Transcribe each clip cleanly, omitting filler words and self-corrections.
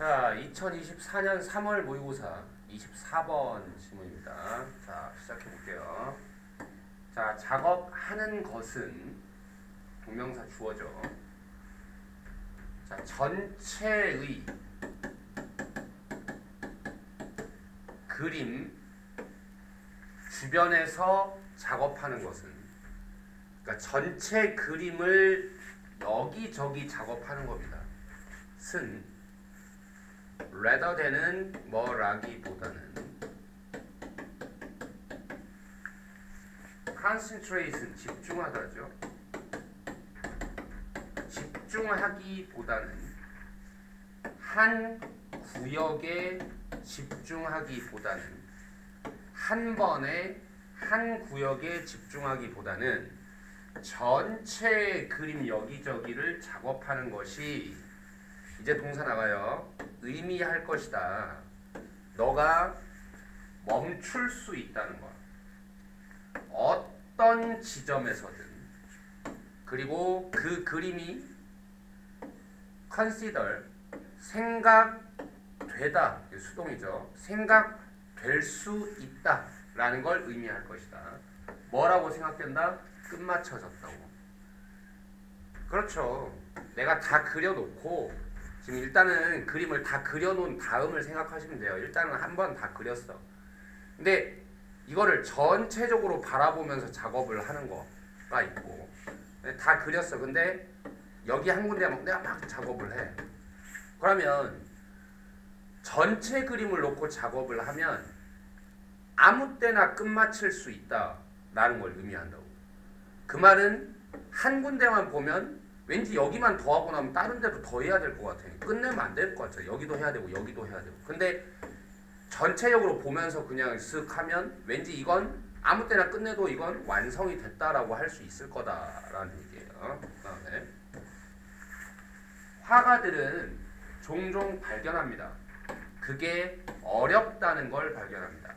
자, 2024년 3월 모의고사 24번 질문입니다. 자, 시작해 볼게요. 자, 작업하는 것은 동명사 주어죠. 자, 전체의 그림 주변에서 작업하는 것은, 그러니까 전체 그림을 여기저기 작업하는 겁니다. 쓴 rather than은 뭐라기보다는 concentrate은 집중하다죠. 집중하기보다는 한 구역에 집중하기보다는 한 번에 한 구역에 집중하기보다는 전체 그림 여기저기를 작업하는 것이 이제 동사 나가요. 의미할 것이다. 너가 멈출 수 있다는 것. 어떤 지점에서든. 그리고 그 그림이 consider, 생각되다. 수동이죠. 생각될 수 있다. 라는 걸 의미할 것이다. 뭐라고 생각된다? 끝마쳐졌다고. 그렇죠. 내가 다 그려놓고 지금 일단은 그림을 다 그려놓은 다음을 생각하시면 돼요. 일단은 한 번 다 그렸어. 근데 이거를 전체적으로 바라보면서 작업을 하는 거가 있고, 다 그렸어. 근데 여기 한 군데 내가 막 작업을 해. 그러면 전체 그림을 놓고 작업을 하면 아무 때나 끝마칠 수 있다라는 걸 의미한다고. 그 말은 한 군데만 보면 왠지 여기만 더 하고 나면 다른 데도 더 해야 될 것 같아. 끝내면 안 될 것 같아. 여기도 해야 되고 여기도 해야 되고. 근데 전체적으로 보면서 그냥 쓱 하면 왠지 이건 아무 때나 끝내도 이건 완성이 됐다라고 할 수 있을 거다라는 얘기예요. 그다음에 화가들은 종종 발견합니다. 그게 어렵다는 걸 발견합니다.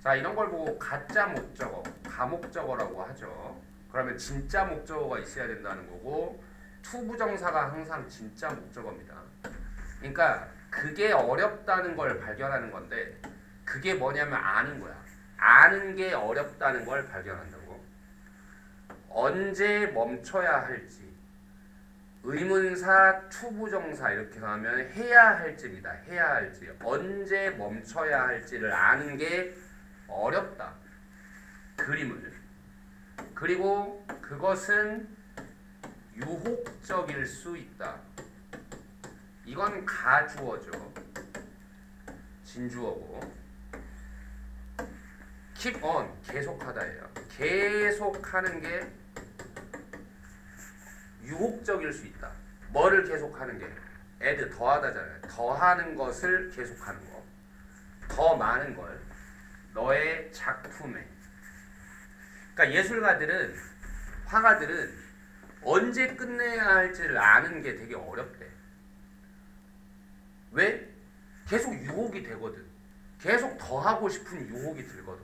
자, 이런 걸 보고 가짜 목적어, 가목적어라고 하죠. 그러면 진짜 목적어가 있어야 된다는 거고, 투부정사가 항상 진짜 목적어입니다. 그러니까 그게 어렵다는 걸 발견하는 건데, 그게 뭐냐면 아는 거야. 아는 게 어렵다는 걸 발견한다고. 언제 멈춰야 할지, 의문사, 투부정사 이렇게 하면 해야 할지입니다. 해야 할지. 언제 멈춰야 할지를 아는 게 어렵다. 그림을. 그리고 그것은 유혹적일 수 있다. 이건 가주어죠. 진주어고. keep on, 계속하다예요. 계속하는 게 유혹적일 수 있다. 뭐를 계속하는 게? add, 더하다잖아요. 더하는 것을 계속하는 거. 더 많은 걸 너의 작품에. 그러니까 예술가들은, 화가들은 언제 끝내야 할지를 아는 게 되게 어렵대. 왜? 계속 유혹이 되거든. 계속 더 하고 싶은 유혹이 들거든.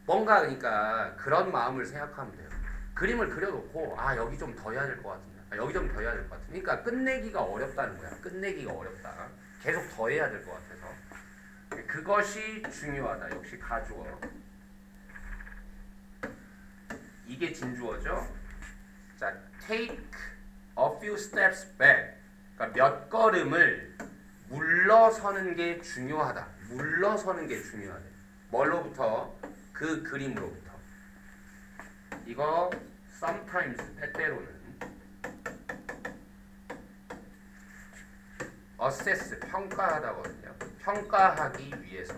뭔가 그러니까 그런 마음을 생각하면 돼요. 그림을 그려놓고 여기 좀 더 해야 될 것 같은데, 여기 좀 더 해야 될 것 같은데. 그러니까 끝내기가 어렵다는 거야. 끝내기가 어렵다. 계속 더 해야 될 것 같아서. 그것이 중요하다. 역시 가주어. 이게 진주어죠. 자, take a few steps back. 그러니까 몇 걸음을 물러서는 게 중요하다. 물러서는 게 중요하다. 뭘로부터? 그 그림으로부터. 이거 sometimes, 때때로는 assess, 평가하다거든요. 평가하기 위해서.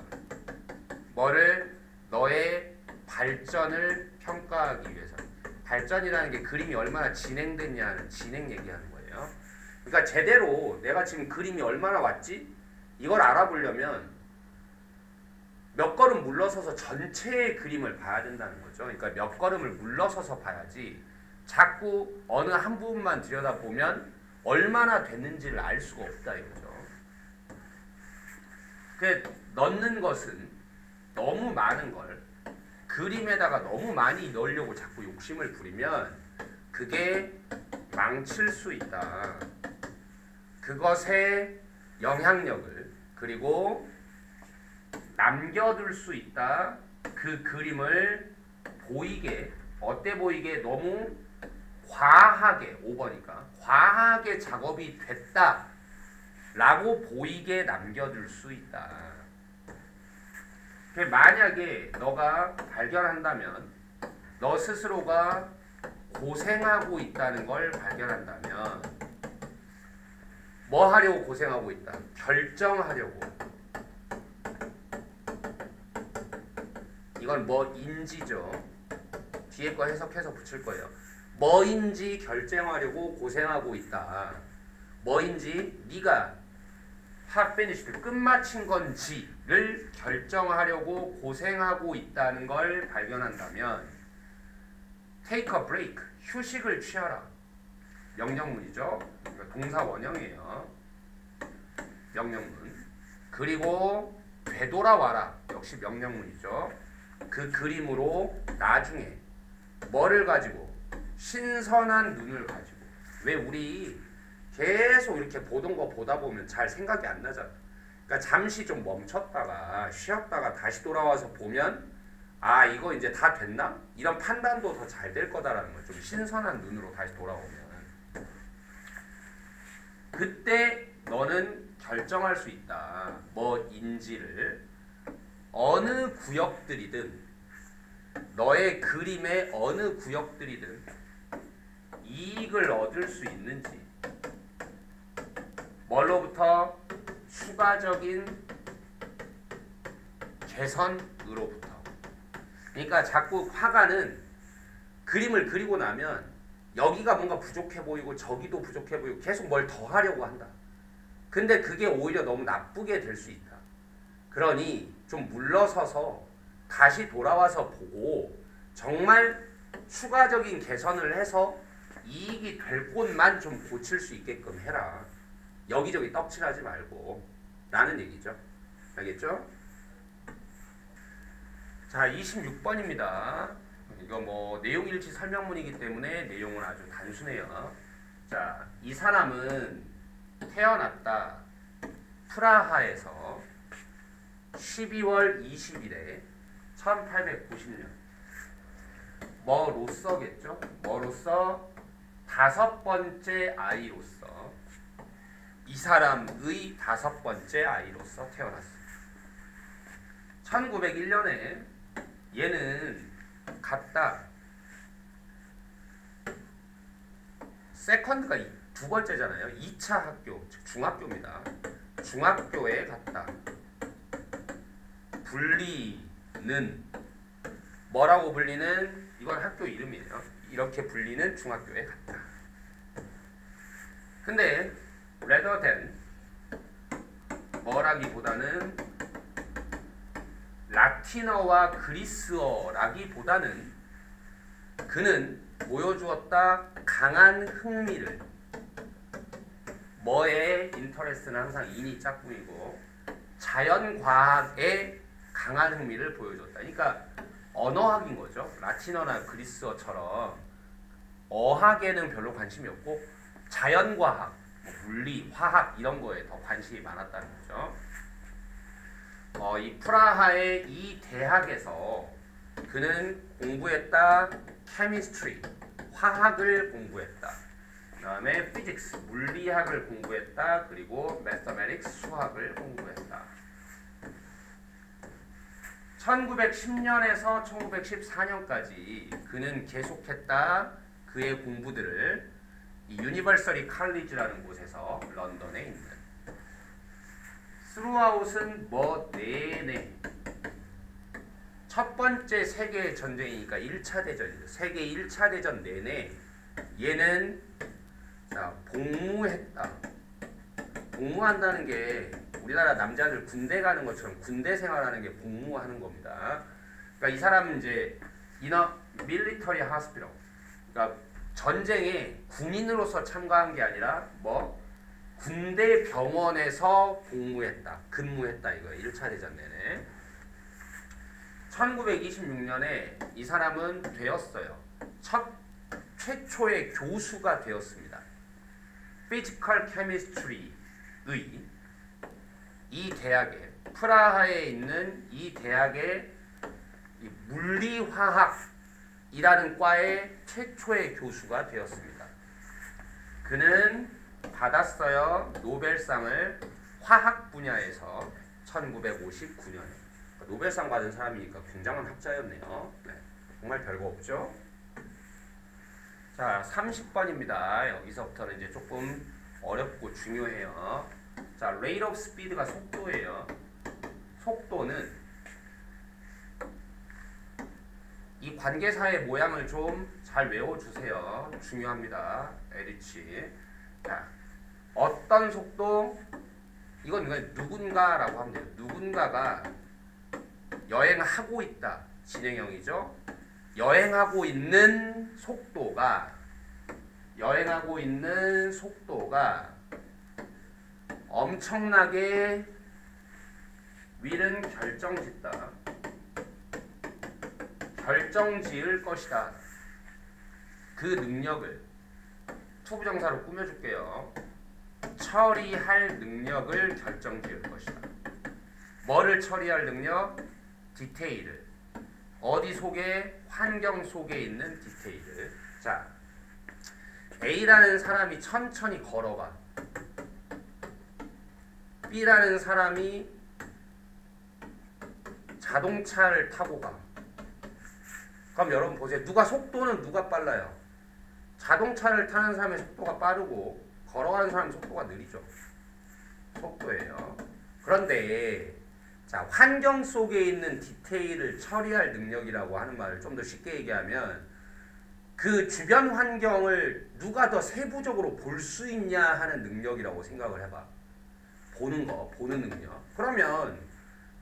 뭐를? 너의 발전을 평가하기 위해서. 발전이라는 게 그림이 얼마나 진행됐냐는 진행 얘기하는 거예요. 그러니까 제대로 내가 지금 그림이 얼마나 왔지? 이걸 알아보려면 몇 걸음 물러서서 전체의 그림을 봐야 된다는 거죠. 그러니까 몇 걸음을 물러서서 봐야지 자꾸 어느 한 부분만 들여다보면 얼마나 됐는지를 알 수가 없다 이거죠. 그 넣는 것은 너무 많은 걸 그림에다가 너무 많이 넣으려고 자꾸 욕심을 부리면 그게 망칠 수 있다. 그것에 영향력을 그리고 남겨둘 수 있다. 그 그림을 보이게 어때 보이게 너무 과하게 5번이니까 과하게 작업이 됐다 라고 보이게 남겨둘 수 있다. 만약에 너가 발견한다면 너 스스로가 고생하고 있다는 걸 발견한다면 뭐 하려고 고생하고 있다? 결정하려고. 이건 뭐인지죠. 뒤에 거 해석해서 붙일 거예요. 뭐인지 결정하려고 고생하고 있다. 뭐인지 네가 finished 끝마친 건지를 결정하려고 고생하고 있다는 걸 발견한다면 take a break 휴식을 취하라. 명령문이죠. 동사 원형이에요. 명령문. 그리고 되돌아와라. 역시 명령문이죠. 그 그림으로 나중에 뭐를 가지고? 신선한 눈을 가지고. 왜 우리 계속 이렇게 보던 거 보다 보면 잘 생각이 안 나잖아. 그러니까 잠시 좀 멈췄다가 쉬었다가 다시 돌아와서 보면 아 이거 이제 다 됐나? 이런 판단도 더 잘 될 거다라는 거. 좀 신선한 눈으로 다시 돌아오면 그때 너는 결정할 수 있다. 뭐인지를. 어느 구역들이든 너의 그림의 어느 구역들이든 이익을 얻을 수 있는지. 뭘로부터? 추가적인 개선으로부터. 그러니까 자꾸 화가는 그림을 그리고 나면 여기가 뭔가 부족해 보이고 저기도 부족해 보이고 계속 뭘 더 하려고 한다. 근데 그게 오히려 너무 나쁘게 될 수 있다. 그러니 좀 물러서서 다시 돌아와서 보고 정말 추가적인 개선을 해서 이익이 될 곳만 좀 고칠 수 있게끔 해라. 여기저기 떡칠하지 말고 라는 얘기죠. 알겠죠? 자, 26번입니다. 이거 뭐 내용일치 설명문이기 때문에 내용은 아주 단순해요. 자, 이 사람은 태어났다. 프라하에서 12월 20일에 1890년. 뭐로서겠죠? 뭐로서? 다섯 번째 아이로서. 이 사람의 다섯 번째 아이로서 태어났습니다. 1901년에 얘는 갔다. 세컨드가 두 번째잖아요. 2차 학교, 즉 중학교입니다. 중학교에 갔다. 불리는 뭐라고 불리는? 이건 학교 이름이에요. 이렇게 불리는 중학교에 갔다. 근데 rather than 뭐라기보다는 라틴어와 그리스어라기보다는 그는 보여주었다. 강한 흥미를. 뭐에 인터레스트는 항상 인이 짝꿍이고 자연과학에 강한 흥미를 보여줬다. 그러니까 언어학인 거죠. 라틴어나 그리스어처럼 어학에는 별로 관심이 없고 자연과학, 물리, 화학 이런 거에 더 관심이 많았다는 거죠. 이 프라하의 이 대학에서 그는 공부했다. chemistry, 화학을 공부했다. 그 다음에 physics, 물리학을 공부했다. 그리고 mathematics, 수학을 공부했다. 1910년에서 1914년까지 그는 계속했다. 그의 공부들을 이 유니버설리 칼리지라는 곳에서 런던에 있는. throughout은 뭐 내내. 첫 번째 세계 전쟁이니까 1차 대전이죠. 세계 1차 대전 내내 얘는 자, 복무했다. 복무한다는 게 우리나라 남자들 군대 가는 것처럼 군대 생활하는 게 복무하는 겁니다. 그러니까 이 사람은 이제 인어 밀리터리 하스피럴. 그러니까 전쟁에 군인으로서 참가한 게 아니라 뭐 군대 병원에서 복무했다. 근무했다 이거예요. 1차 대전 내내. 1926년에 이 사람은 되었어요. 최초의 교수가 되었습니다. Physical Chemistry의 이 대학에 프라하에 있는 이 대학의 이 물리화학이라는 과의 최초의 교수가 되었습니다. 그는 받았어요. 노벨상을 화학 분야에서 1959년에. 노벨상 받은 사람이니까 굉장한 학자였네요. 네, 정말 별거 없죠? 자, 30번입니다. 여기서부터는 이제 조금 어렵고 중요해요. 자, rate of speed가 속도예요. 속도는 이 관계사의 모양을 좀 잘 외워주세요. 중요합니다. 에리치. 자, 어떤 속도? 이건 누군가라고 하면 돼요. 누군가가 여행하고 있다. 진행형이죠. 여행하고 있는 속도가 엄청나게 will은 결정지을 것이다. 그 능력을 투부정사로 꾸며줄게요. 처리할 능력을 결정지을 것이다. 뭐를 처리할 능력? 디테일을. 어디 속에? 환경 속에 있는 디테일을. 자, A라는 사람이 천천히 걸어가. B라는 사람이 자동차를 타고 가. 그럼 여러분 보세요. 속도는 누가 빨라요? 자동차를 타는 사람의 속도가 빠르고 걸어가는 사람의 속도가 느리죠. 속도예요. 그런데 자, 환경 속에 있는 디테일을 처리할 능력이라고 하는 말을 좀 더 쉽게 얘기하면 그 주변 환경을 누가 더 세부적으로 볼 수 있냐 하는 능력이라고 생각을 해봐. 보는 능력. 그러면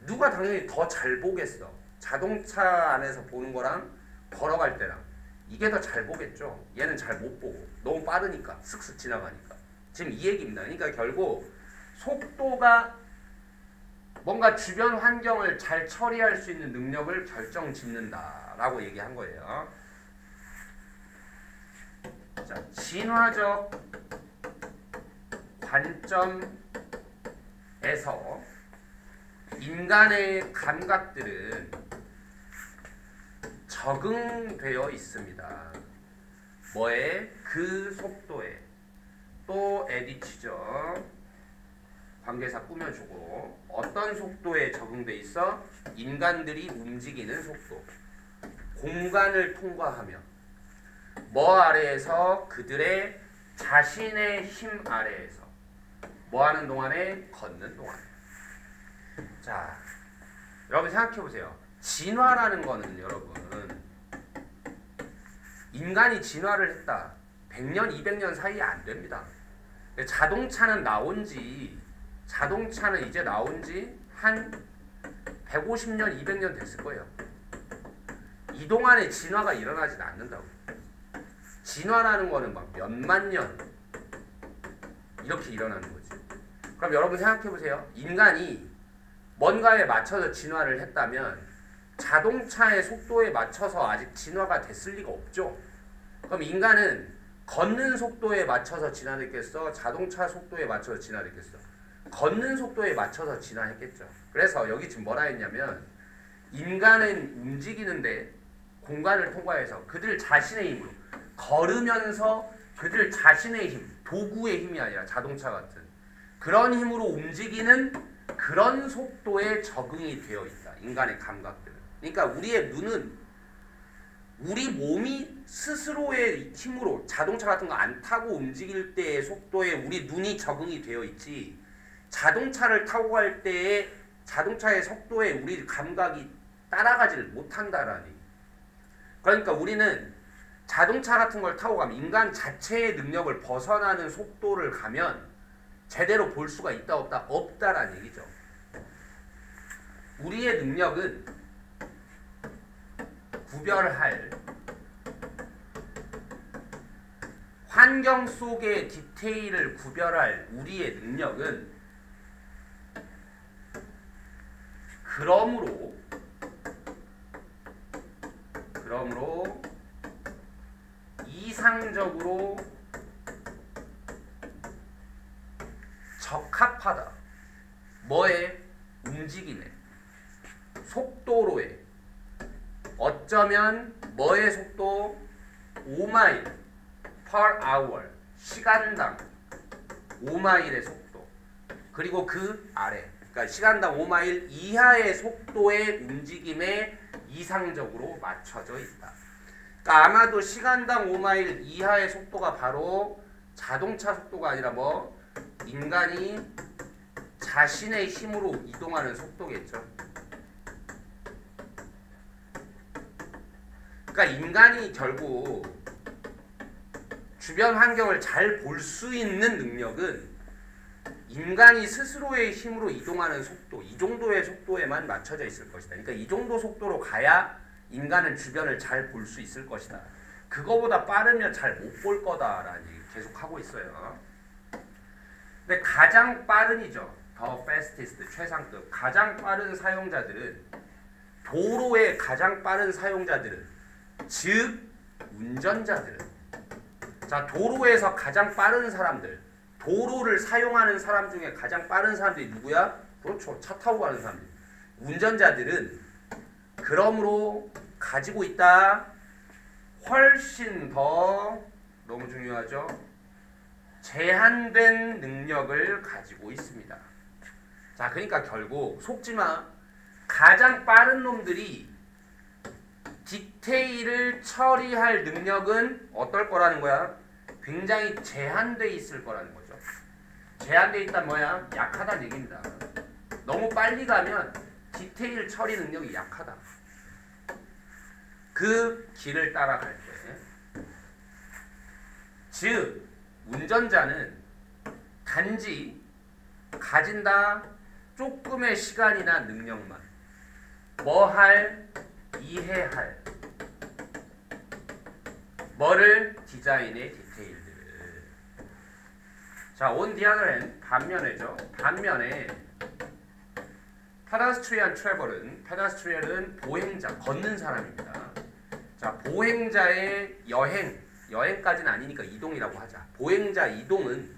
누가 당연히 더 잘 보겠어. 자동차 안에서 보는 거랑 걸어갈 때랑 이게 더 잘 보겠죠. 얘는 잘 못 보고 너무 빠르니까 슥슥 지나가니까. 지금 이 얘기입니다. 그러니까 결국 속도가 뭔가 주변 환경을 잘 처리할 수 있는 능력을 결정짓는다라고 얘기한 거예요. 자, 진화적 관점에서 인간의 감각들은 적응되어 있습니다. 뭐에? 그 속도에. 또 에디치죠. 관계사 꾸며주고. 어떤 속도에 적응돼 있어? 인간들이 움직이는 속도. 공간을 통과하며 뭐 아래에서? 그들의 자신의 힘 아래에서. 뭐 하는 동안에? 걷는 동안에. 자, 여러분 생각해보세요. 진화라는 거는 여러분 인간이 진화를 했다. 100년, 200년 사이에 안 됩니다. 자동차는 이제 나온 지 한 150년, 200년 됐을 거예요. 이 동안에 진화가 일어나진 않는다고. 진화라는 거는 막 몇만 년 이렇게 일어나는 거지. 그럼 여러분 생각해 보세요. 인간이 뭔가에 맞춰서 진화를 했다면 자동차의 속도에 맞춰서 아직 진화가 됐을 리가 없죠. 그럼 인간은 걷는 속도에 맞춰서 진화됐겠어? 자동차 속도에 맞춰서 진화됐겠어? 걷는 속도에 맞춰서 진화했겠죠. 그래서 여기 지금 뭐라 했냐면 인간은 움직이는데 공간을 통과해서 그들 자신의 힘으로 걸으면서 그들 자신의 힘, 도구의 힘이 아니라 자동차 같은 그런 힘으로 움직이는 그런 속도에 적응이 되어 있다. 인간의 감각들은. 그러니까 우리의 눈은 우리 몸이 스스로의 힘으로 자동차 같은 거 안 타고 움직일 때의 속도에 우리 눈이 적응이 되어 있지, 자동차를 타고 갈 때의 자동차의 속도에 우리 감각이 따라가지를 못한다라니. 그러니까 우리는 자동차 같은 걸 타고 가면 인간 자체의 능력을 벗어나는 속도를 가면 제대로 볼 수가 있다 없다? 없다라는 얘기죠. 우리의 능력은 구별할 환경 속의 디테일을 구별할 우리의 능력은 그러므로 이상적으로 적합하다. 뭐에? 움직임에. 속도로에. 어쩌면 뭐의 속도? 5마일 per hour. 시간당 5마일의 속도. 그리고 그 아래. 그러니까 시간당 5마일 이하의 속도의 움직임에 이상적으로 맞춰져 있다. 그러니까 아마도 시간당 5마일 이하의 속도가 바로 자동차 속도가 아니라 뭐? 인간이 자신의 힘으로 이동하는 속도겠죠. 그러니까 인간이 결국 주변 환경을 잘 볼 수 있는 능력은 인간이 스스로의 힘으로 이동하는 속도, 이 정도의 속도에만 맞춰져 있을 것이다. 그러니까 이 정도 속도로 가야 인간은 주변을 잘 볼 수 있을 것이다. 그거보다 빠르면 잘 못 볼 거다라는 얘기 계속 하고 있어요. 근데 가장 빠른이죠. 더 fastest, 최상급. 가장 빠른 사용자들은, 도로의 가장 빠른 사용자들은, 즉 운전자들은, 자, 도로에서 가장 빠른 사람들, 도로를 사용하는 사람 중에 가장 빠른 사람들이 누구야? 그렇죠. 차 타고 가는 사람들. 운전자들은 그러므로 가지고 있다. 훨씬 더, 너무 중요하죠. 제한된 능력을 가지고 있습니다. 자, 그러니까 결국 속지마. 가장 빠른 놈들이 디테일을 처리할 능력은 어떨 거라는 거야? 굉장히 제한돼 있을 거라는 거죠. 제한돼 있다 뭐야? 약하다는 얘기입니다. 너무 빨리 가면 디테일 처리 능력이 약하다. 그 길을 따라갈 때, 즉 운전자는 단지 가진다 조금의 시간이나 능력만, 뭐 할? 이해할. 뭐를? 디자인의 디테일들을. 자, on the other hand, 반면에죠. 반면에 pedestrian travel은, pedestrian은 보행자, 걷는 사람입니다. 자, 보행자의 여행까지는 아니니까 이동이라고 하자. 보행자 이동은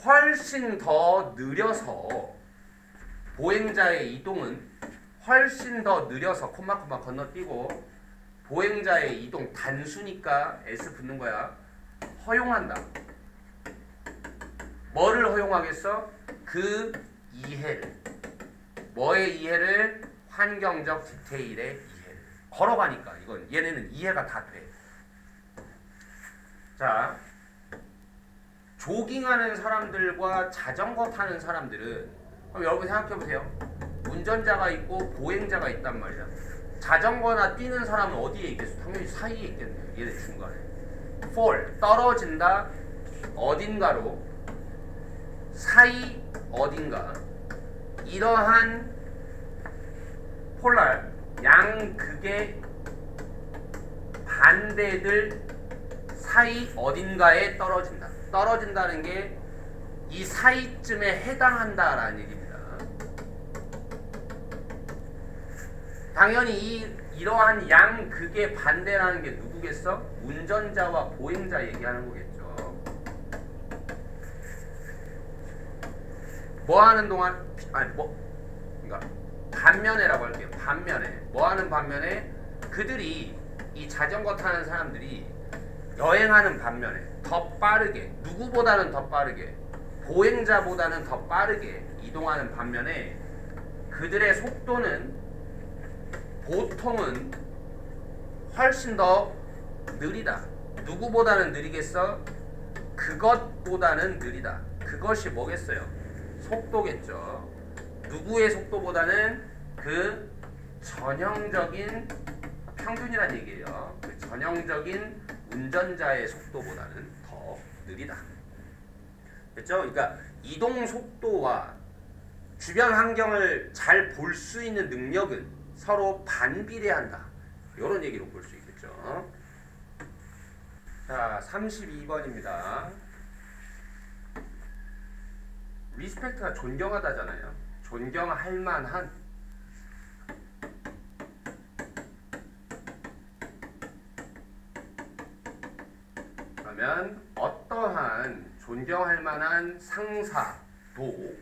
훨씬 더 느려서, 보행자의 이동은 훨씬 더 느려서, 콤마 건너뛰고, 보행자의 이동 단수니까 S 붙는 거야. 허용한다. 뭐를 허용하겠어? 그 이해를. 뭐의 이해를? 환경적 디테일의 이해를. 걸어가니까 이건 얘네는 이해가 다 돼. 자, 조깅하는 사람들과 자전거 타는 사람들은, 그럼 여러분 생각해보세요. 운전자가 있고 보행자가 있단 말이야. 자전거나 뛰는 사람은 어디에 있겠어? 당연히 사이에 있겠네. 얘네 중간에. fall, 떨어진다. 어딘가로. 사이 어딘가. 이러한 폴랄, 양극의 반대들 사이 어딘가에 떨어진다. 떨어진다는 게 이 사이쯤에 해당한다라는 얘기입니다. 당연히 이러한 양극의 반대라는 게 누구겠어? 운전자와 보행자 얘기하는 거겠죠. 뭐 하는 동안, 그러니까 반면에라고 할게요. 반면에. 뭐 하는 반면에? 그들이, 이 자전거 타는 사람들이 여행하는 반면에 더 빠르게, 누구보다는 더 빠르게, 보행자보다는 더 빠르게 이동하는 반면에 그들의 속도는 보통은 훨씬 더 느리다. 누구보다는 느리겠어? 그것보다는 느리다. 그것이 뭐겠어요? 속도겠죠. 누구의 속도보다는 그 전형적인, 평균이란 얘기예요. 그 전형적인 운전자의 속도보다는 더 느리다. 됐죠? 그러니까 이동 속도와 주변 환경을 잘 볼 수 있는 능력은 서로 반비례한다. 이런 얘기로 볼 수 있겠죠. 자, 32번입니다. 리스펙트가 존경하다잖아요. 존경할 만한. 그러면 어떠한 존경할 만한 상사도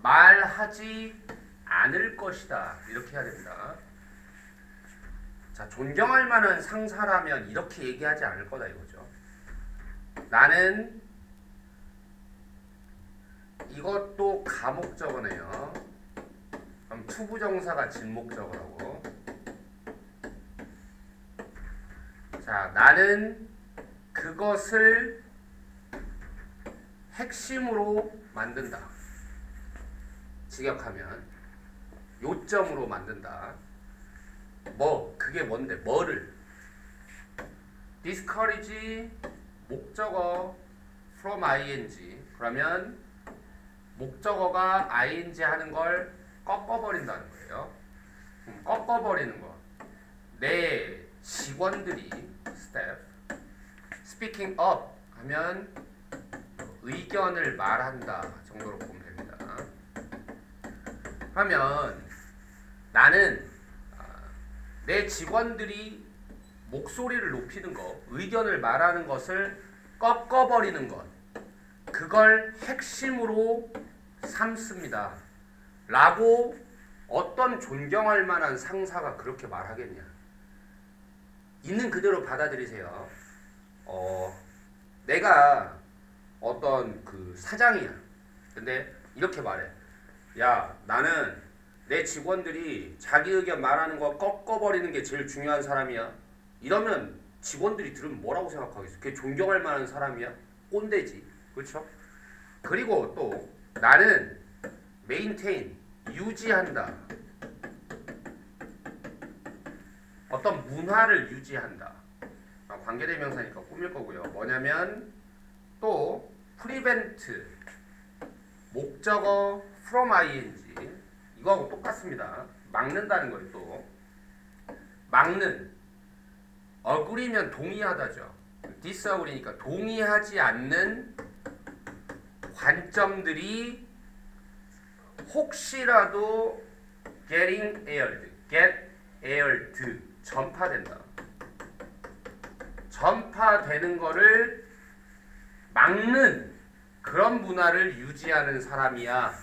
말하지 않을 것이다. 이렇게 해야 됩니다. 자, 존경할 만한 상사라면 이렇게 얘기하지 않을 거다 이거죠. 나는 이것도 가목적어네요. 그럼 투부정사가 진목적어라고. 자, 나는 그것을 핵심으로 만든다. 직역하면 요점으로 만든다. 그게 뭔데? 뭐를? discourage 목적어 from ing. 그러면 목적어가 ing 하는 걸 꺾어버린다는 거예요. 꺾어버리는 거. 내 직원들이 staff speaking up 하면 의견을 말한다 정도로 보면 됩니다. 그러면 나는 내 직원들이 목소리를 높이는 것, 의견을 말하는 것을 꺾어버리는 것, 그걸 핵심으로 삼습니다. 라고 어떤 존경할 만한 상사가 그렇게 말하겠냐. 있는 그대로 받아들이세요. 내가 어떤 그 사장이야. 근데 이렇게 말해. 야, 나는 내 직원들이 자기 의견 말하는 거 꺾어버리는 게 제일 중요한 사람이야. 이러면 직원들이 들으면 뭐라고 생각하겠어? 그게 존경할 만한 사람이야? 꼰대지. 그렇죠? 그리고 또 나는 maintain, 유지한다. 어떤 문화를 유지한다. 관계대명사니까 꾸밀 거고요. 뭐냐면 또 prevent, 목적어 from ing. 이거하고 똑같습니다. 막는다는 거예요. 또 막는, agree면 동의하다죠. disagree니까 동의하지 않는 관점들이 혹시라도 get aired, 전파된다. 전파되는 거를 막는 그런 문화를 유지하는 사람이야.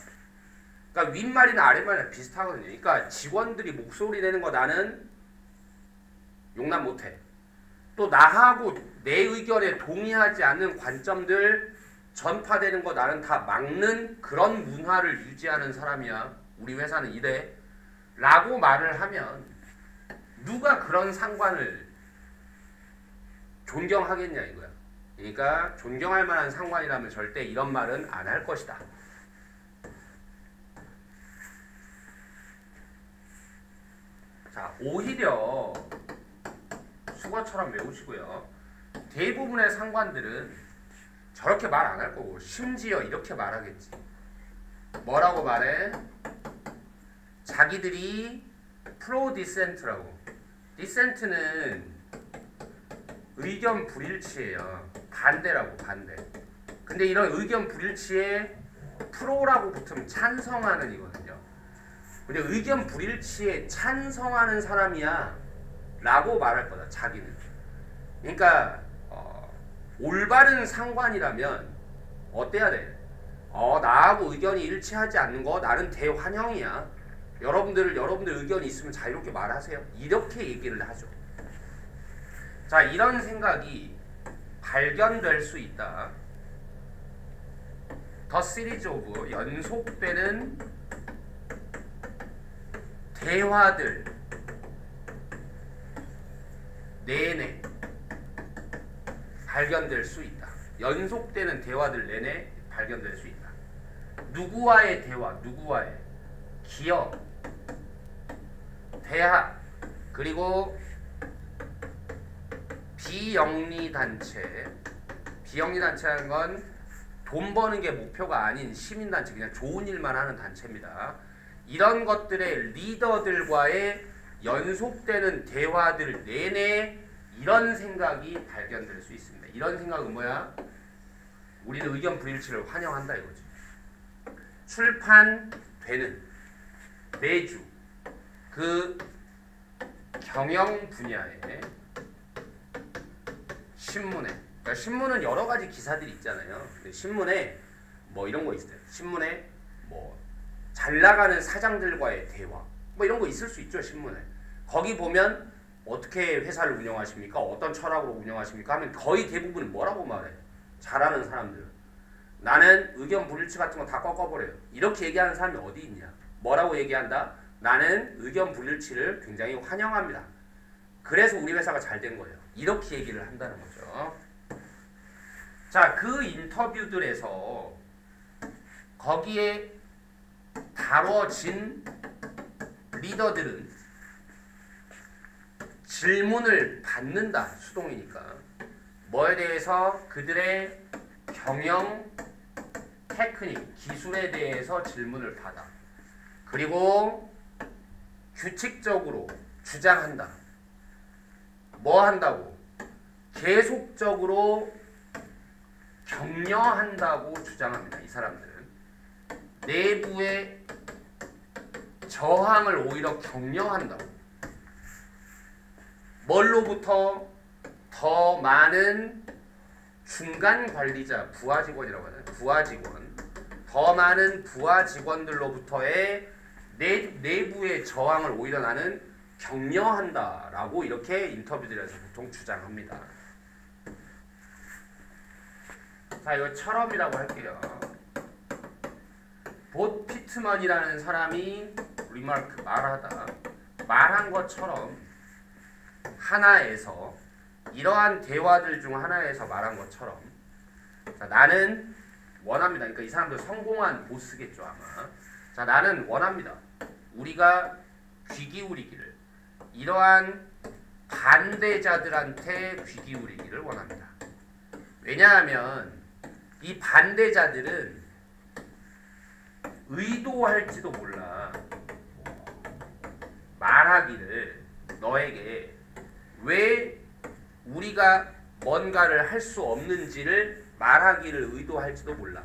그러니까 윗말이나 아랫말이나 비슷하거든요. 그러니까 직원들이 목소리 내는 거 나는 용납 못해. 또 나하고 내 의견에 동의하지 않는 관점들 전파되는 거 나는 다 막는 그런 문화를 유지하는 사람이야. 우리 회사는 이래. 라고 말을 하면 누가 그런 상관을 존경하겠냐 이거야. 그러니까 존경할 만한 상관이라면 절대 이런 말은 안 할 것이다. 자, 오히려 수거처럼 외우시고요. 대부분의 상관들은 저렇게 말 안 할 거고 심지어 이렇게 말하겠지. 뭐라고 말해? 자기들이 프로 디센트라고. 디센트는 의견 불일치예요. 반대라고, 반대. 근데 이런 의견 불일치에 프로라고 붙으면 찬성하는 이거든요. 근데 의견 불일치에 찬성하는 사람이야 라고 말할 거다. 자기는. 그러니까 올바른 상관이라면 어때야 돼? 나하고 의견이 일치하지 않는 거 나는 대환영이야. 여러분들 의견이 있으면 자유롭게 말하세요. 이렇게 얘기를 하죠. 자, 이런 생각이 발견될 수 있다. 더 시리즈 오브 연속되는 대화들 내내 발견될 수 있다. 연속되는 대화들 내내 발견될 수 있다. 누구와의 대화, 누구와의 기업, 대학, 그리고 비영리단체. 비영리단체라는 건 돈 버는 게 목표가 아닌 시민단체, 그냥 좋은 일만 하는 단체입니다. 이런 것들의 리더들과의 연속되는 대화들 내내 이런 생각이 발견될 수 있습니다. 이런 생각은 뭐야? 우리는 의견 불일치를 환영한다 이거지. 출판되는 매주 그 경영 분야의 신문에, 그러니까 신문은 여러 가지 기사들이 있잖아요. 근데 신문에 뭐 이런 거 있어요. 신문에 뭐 잘 나가는 사장들과의 대화 뭐 이런 거 있을 수 있죠. 신문에. 거기 보면 어떻게 회사를 운영하십니까? 어떤 철학으로 운영하십니까? 하면 거의 대부분 뭐라고 말해요? 잘하는 사람들은. 나는 의견 불일치 같은 거 다 꺾어버려요. 이렇게 얘기하는 사람이 어디 있냐? 뭐라고 얘기한다? 나는 의견 불일치를 굉장히 환영합니다. 그래서 우리 회사가 잘 된 거예요. 이렇게 얘기를 한다는 거죠. 자, 그 인터뷰들에서 거기에 다뤄진 리더들은 질문을 받는다. 수동이니까. 뭐에 대해서? 그들의 경영, 테크닉, 기술에 대해서 질문을 받아. 그리고 규칙적으로 주장한다. 뭐 한다고? 계속적으로 격려한다고 주장합니다. 이 사람들은. 내부의 저항을 오히려 격려한다고. 뭘로부터? 더 많은 중간 관리자, 부하 직원이라고 하잖아요. 부하 직원. 더 많은 부하 직원들로부터의 내부의 저항을 오히려 나는 격려한다라고 이렇게 인터뷰들에서 보통 주장합니다. 자, 이거 철험이라고 할게요. 봇 피트먼이라는 사람이 리마크 말한 것처럼 하나에서 이러한 대화들 중 하나에서 말한 것처럼 자, 나는 원합니다. 그러니까 이 사람들 성공한 보스겠죠 아마. 자, 나는 원합니다. 우리가 귀 기울이기를 이러한 반대자들한테 귀 기울이기를 원합니다. 왜냐하면 이 반대자들은 의도할지도 몰라. 말하기를 너에게 왜 우리가 뭔가를 할 수 없는지를 말하기를 의도할지도 몰라.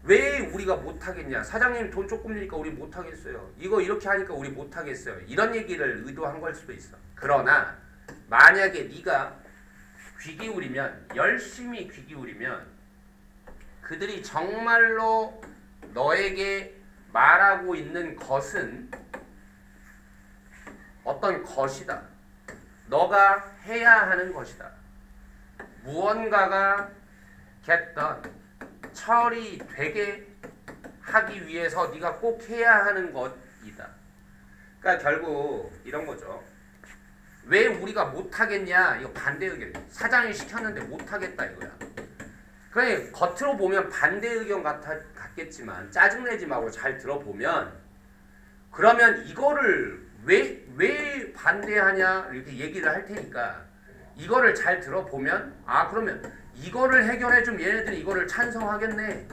왜 우리가 못하겠냐? 사장님 돈 조금 주니까 우리 못하겠어요. 이거 이렇게 하니까 우리 못하겠어요. 이런 얘기를 의도한 걸 수도 있어. 그러나 만약에 네가 귀 기울이면, 열심히 귀 기울이면 그들이 정말로 너에게 말하고 있는 것은 어떤 것이다. 너가 해야 하는 것이다. 무언가가 처리되게 하기 위해서 네가 꼭 해야 하는 것이다. 그러니까 결국 이런 거죠. 왜 우리가 못하겠냐? 이거 반대 의견. 사장이 시켰는데 못하겠다 이거야. 그래 겉으로 보면 반대 의견 같겠지만 짜증내지 말고 잘 들어보면 그러면 이거를 왜 반대하냐 이렇게 얘기를 할 테니까 이거를 잘 들어보면 그러면 이거를 해결해주면 얘네들이 이거를 찬성하겠네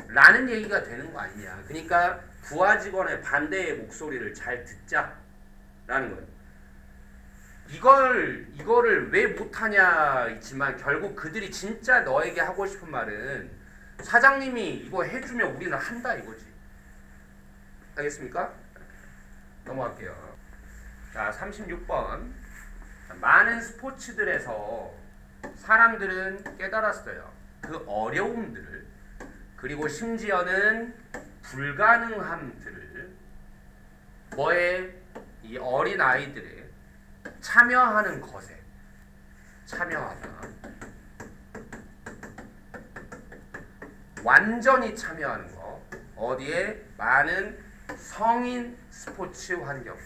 라는 얘기가 되는 거 아니냐. 그러니까 부하 직원의 반대의 목소리를 잘 듣자라는 거예요. 이거를 왜 못하냐 있지만 결국 그들이 진짜 너에게 하고 싶은 말은 사장님이 이거 해주면 우리는 한다 이거지. 알겠습니까? 넘어갈게요. 자, 36번. 많은 스포츠들에서 사람들은 깨달았어요. 그 어려움들을 그리고 심지어는 불가능함들을 이 어린 아이들의 참여하는 것에 참여하다. 완전히 참여하는 거. 어디에? 많은 성인 스포츠 환경.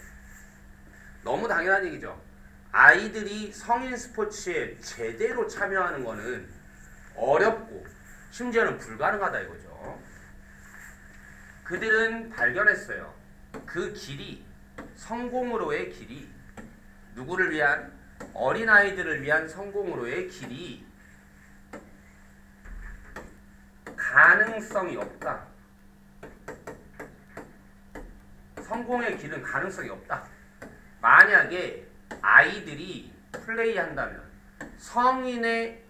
너무 당연한 얘기죠. 아이들이 성인 스포츠에 제대로 참여하는 거는 어렵고 심지어는 불가능하다 이거죠. 그들은 발견했어요. 그 길이, 성공으로의 길이, 누구를 위한? 어린아이들을 위한 성공으로의 길이 가능성이 없다. 성공의 길은 가능성이 없다. 만약에 아이들이 플레이한다면 성인의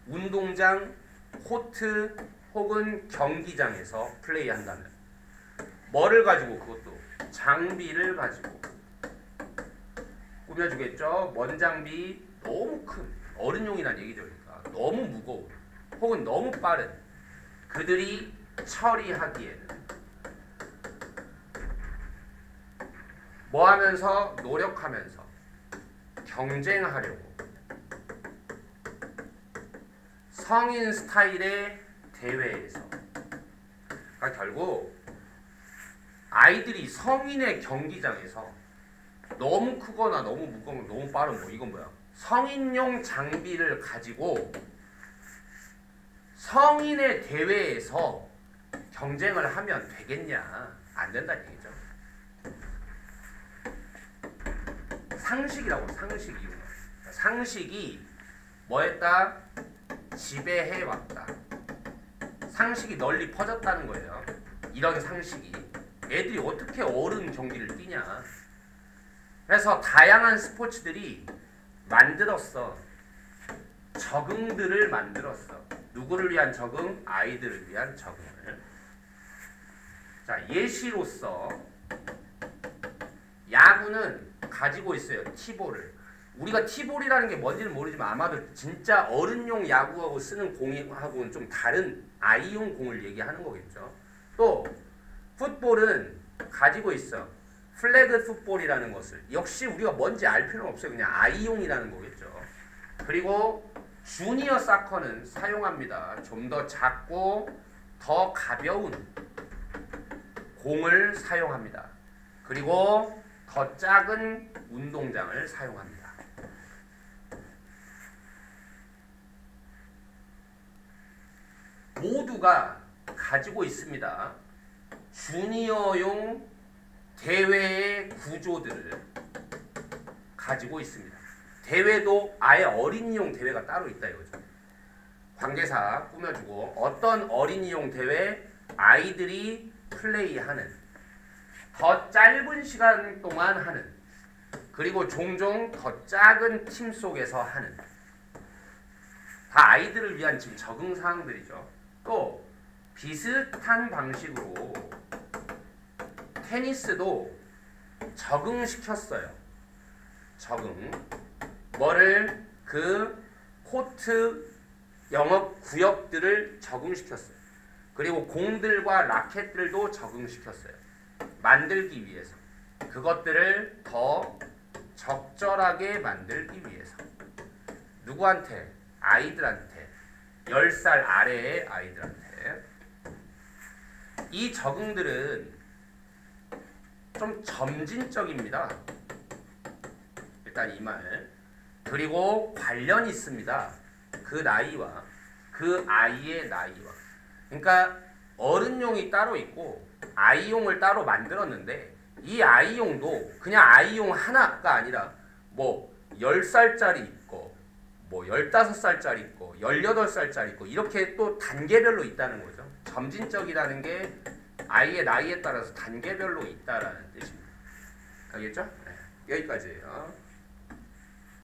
운동장, 코트 혹은 경기장에서 플레이한다면 뭐를 가지고? 그것도 장비를 가지고 꾸며주겠죠. 먼 장비, 너무 큰 어른용이란 얘기죠. 그러니까 너무 무거운 혹은 너무 빠른 그들이 처리하기에는 뭐 하면서? 노력하면서 경쟁하려고 성인 스타일의 대회에서. 그러니까 결국 아이들이 성인의 경기장에서 너무 크거나 너무 무거운 너무 빠른 뭐 이건 뭐야? 성인용 장비를 가지고 성인의 대회에서 경쟁을 하면 되겠냐? 안 된다는 얘기죠. 상식이라고 상식 이유는. 상식이 뭐했다? 지배해왔다. 상식이 널리 퍼졌다는 거예요. 이런 상식이. 애들이 어떻게 어른 경기를 뛰냐. 그래서 다양한 스포츠들이 만들었어. 적응들을 만들었어. 누구를 위한 적응? 아이들을 위한 적응을. 자, 예시로서 야구는 가지고 있어요. 티볼을. 우리가 티볼이라는 게 뭔지는 모르지만 아마도 진짜 어른용 야구하고 쓰는 공하고는 좀 다른 아이용 공을 얘기하는 거겠죠. 또 풋볼은 가지고 있어. 플래그 풋볼이라는 것을. 역시 우리가 뭔지 알 필요는 없어요. 그냥 아이용이라는 거겠죠. 그리고 주니어 사커는 사용합니다. 좀 더 작고 더 가벼운 공을 사용합니다. 그리고 더 작은 운동장을 사용합니다. 모두가 가지고 있습니다. 주니어용 대회의 구조들을 가지고 있습니다. 대회도 아예 어린이용 대회가 따로 있다 이거죠. 관계사 꾸며주고 어떤 어린이용 대회? 아이들이 플레이하는 더 짧은 시간 동안 하는 그리고 종종 더 작은 팀 속에서 하는 다 아이들을 위한 지금 적응 사항들이죠. 또 비슷한 방식으로 테니스도 적응시켰어요. 적응. 뭐를? 그 코트 영업 구역들을 적응시켰어요. 그리고 공들과 라켓들도 적응시켰어요. 만들기 위해서. 그것들을 더 적절하게 만들기 위해서. 누구한테? 아이들한테. 10살 아래의 아이들한테. 이 적응들은 좀 점진적입니다. 일단 이 말. 그리고 관련이 있습니다. 그 나이와 그 아이의 나이와. 그러니까 어른용이 따로 있고 아이용을 따로 만들었는데 이 아이용도 그냥 아이용 하나가 아니라 뭐 10살짜리 있고 뭐 15살짜리 있고 18살짜리 있고 이렇게 또 단계별로 있다는 거죠. 점진적이라는 게 아이의 나이에 따라서 단계별로 있다라는 뜻입니다. 알겠죠? 네. 여기까지예요.